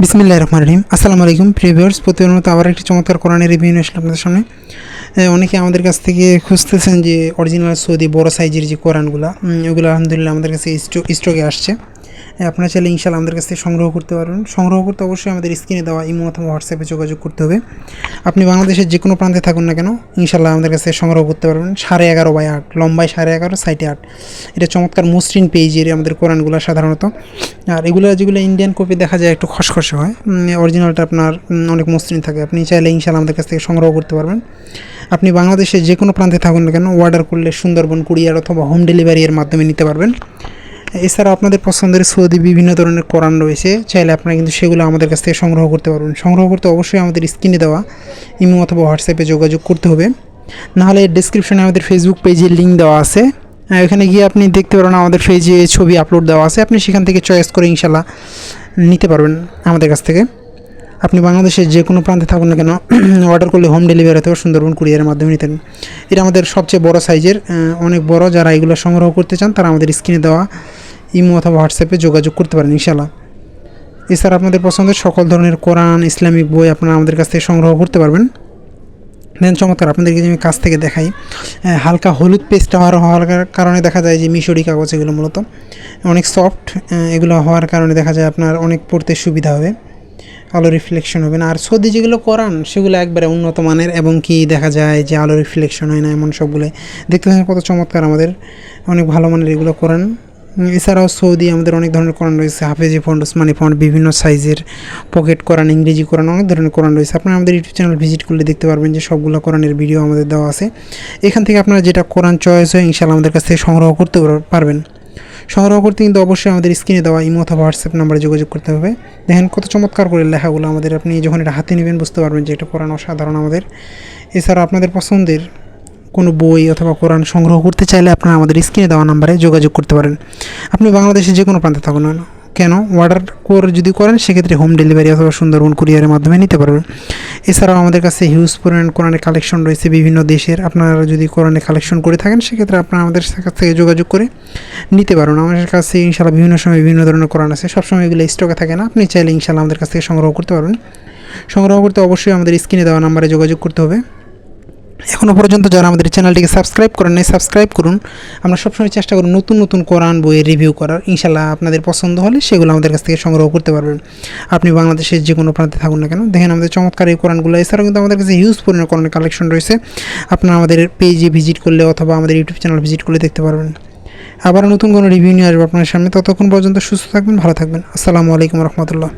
বিসমিল্লাহির রহমানির রহিম। আসসালামু আলাইকুম প্রিয় ভিউয়ার্স, প্রতিদিনের মতো আবার একটি চমৎকার কোরআনের রিভিউ নিয়ে আসলাম আপনাদের সামনে। অনেকে আমাদের কাছ থেকে খুঁজতেছেন যে অরিজিনাল সৌদি বড় সাইজের যে কোরআনগুলো, ওগুলো আলহামদুলিল্লাহ আমাদের কাছে স্টকে আসছে। আপনারা চাইলে ইনশাআল্লাহ আমাদের কাছ থেকে সংগ্রহ করতে পারবেন। সংগ্রহ করতে অবশ্যই আমাদের স্ক্রিনে দেওয়া ইমো অথবা হোয়াটসঅ্যাপে যোগাযোগ করতে হবে। আপনি বাংলাদেশের যে কোনো প্রান্তে থাকুন না কেন, ইনশাআল্লাহ আমাদের কাছে সংগ্রহ করতে পারবেন। 11.5 বাই 8 লম্বায় 11.5 সাইডে 8। এটা চমৎকার মসৃণ পেজের আমাদের কোরআনগুলো সাধারণত। আর এগুলো যেগুলো ইন্ডিয়ান কপি দেখা যায় একটু খসখসে হয়, অরিজিনালটা আপনার অনেক মসৃণ থাকে। আপনি চাইলে ইনশাআল্লাহ আমাদের কাছ থেকে সংগ্রহ করতে পারবেন। আপনি বাংলাদেশের যে কোনো প্রান্তে থাকুন না কেন, অর্ডার করলে সুন্দরবন কুরিয়ার অথবা হোম ডেলিভারি এর মাধ্যমে নিতে পারবেন। এছাড়া আপনাদের পছন্দের সৌদি বিভিন্ন ধরনের কোরআন রয়েছে, চাইলে আপনারা কিন্তু সেগুলো আমাদের কাছ থেকে সংগ্রহ করতে পারবেন। সংগ্রহ করতে অবশ্যই আমাদের স্ক্রিনে দেওয়া ইমো অথবা হোয়াটসঅ্যাপে যোগাযোগ করতে হবে। নাহলে ডেসক্রিপশনে আমাদের ফেসবুক পেজের লিঙ্ক দেওয়া আছে, ওখানে গিয়ে আপনি দেখতে পারবেন আমাদের পেজে ছবি আপলোড দেওয়া আছে। আপনি সেখান থেকে চয়েস করে ইনশাল্লাহ নিতে পারবেন আমাদের কাছ থেকে। আপনি বাংলাদেশের যে কোনো প্রান্তে থাকুন না কেন, অর্ডার করলে হোম ডেলিভারি অথবা সুন্দরবন কুরিয়ারের মাধ্যমে নিতেন। এটা আমাদের সবচেয়ে বড় সাইজের, অনেক বড়। যারা এগুলো সংগ্রহ করতে চান তারা আমাদের স্ক্রিনে দেওয়া ইমো অথবা হোয়াটসঅ্যাপে যোগাযোগ করতে পারেন ইনশাল্লাহ। এছাড়া আপনাদের পছন্দের সকল ধরনের কোরআন, ইসলামিক বই আপনারা আমাদের কাছ থেকে সংগ্রহ করতে পারবেন। দেন চমৎকার আপনাদেরকে যে আমি কাছ থেকে দেখাই, হালকা হলুদ পেস্ট হওয়ার কারণে দেখা যায় যে মিশরি কাগজ, এগুলো মূলত অনেক সফট। এগুলো হওয়ার কারণে দেখা যায় আপনার অনেক পড়তে সুবিধা হবে, আলো রিফ্লেকশন হবে না। আর সৌদি যেগুলো কোরআন সেগুলো একবারে উন্নত মানের, এবং কি দেখা যায় যে আলো রিফ্লেকশন হয় না, এমন সবগুলো দেখতে পাচ্ছেন কত চমৎকার আমাদের অনেক ভালো মানের এগুলো কোরআন। এছাড়াও সৌদি আমাদের অনেক ধরনের কোরআন রয়েছে, হাফেজি ফন্ট, ওসমানি ফন্ট, বিভিন্ন সাইজের পকেট কোরআন, ইংরেজি কোরআন, অনেক ধরনের কোরআন রয়েছে। আপনারা আমাদের ইউটিউব চ্যানেল ভিজিট করলে দেখতে পারবেন যে সবগুলো কোরআনের ভিডিও আমাদের দেওয়া আছে। এখান থেকে আপনারা যেটা কোরআন চয়েস হয় ইনশাআল্লাহ আমাদের কাছ থেকে সংগ্রহ করতে পারবেন। সংগ্রহ করতে কিন্তু অবশ্যই আমাদের স্ক্রিনে দেওয়া ইমো অথবা হোয়াটসঅ্যাপ নাম্বারে যোগাযোগ করতে হবে। দেখেন কত চমৎকার করে লেখাগুলো আমাদের, আপনি যখন এটা হাতে নেবেন বুঝতে পারবেন যে এটা কোরআন অসাধারণ আমাদের। এছাড়া আপনাদের পছন্দের কোনো বই অথবা কোরআন সংগ্রহ করতে চাইলে আপনারা আমাদের স্ক্রিনে দেওয়া নাম্বারে যোগাযোগ করতে পারেন। আপনি বাংলাদেশের যে কোনো প্রান্তে থাকুন না কেন, অর্ডার করে যদি করেন সেক্ষেত্রে হোম ডেলিভারি অথবা সুন্দরবন কুরিয়ারের মাধ্যমে নিতে পারবেন। এছাড়াও আমাদের কাছে হিউজ পরিমাণ কোরআনের কালেকশন রয়েছে বিভিন্ন দেশের। আপনারা যদি কোরআনের কালেকশন করে থাকেন সেক্ষেত্রে আপনারা আমাদের কাছ থেকে যোগাযোগ করে নিতে পারবেন। আমাদের কাছে ইনশাআল্লাহ বিভিন্ন সময় বিভিন্ন ধরনের কোরআন আছে, সবসময় এগুলো স্টকে থাকে না। আপনি চাইলে ইনশাআল্লাহ আমাদের কাছ থেকে সংগ্রহ করতে পারবেন। সংগ্রহ করতে অবশ্যই আমাদের স্ক্রিনে দেওয়া নাম্বারে যোগাযোগ করতে হবে। এখনও পর্যন্ত যারা আমাদের চ্যানেলটিকে সাবস্ক্রাইব করেন নাই, সাবস্ক্রাইব করুন। আমরা সবসময় চেষ্টা করি নতুন নতুন কোরআন বইয়ের রিভিউ করার। ইনশাআল্লাহ আপনাদের পছন্দ হলে সেগুলো আমাদের কাছ থেকে সংগ্রহ করতে পারবেন। আপনি বাংলাদেশের যে কোনো প্রান্তে থাকুন না কেন, দেখেন আমাদের চমৎকার এই কোরআনগুলো। এছাড়াও কিন্তু আমাদের কাছে হিউজ পরিমাণ কোরআনের কালেকশন রয়েছে। আপনারা আমাদের পেজে ভিজিট করলে অথবা আমাদের ইউটিউব চ্যানেল ভিজিট করলে দেখতে পারবেন। আবার নতুন কোনো রিভিউ নিয়ে আসবো আপনার সামনে। ততক্ষণ পর্যন্ত সুস্থ থাকবেন, ভালো থাকবেন। আসসালামু আলাইকুম রহমতুল্লাহ।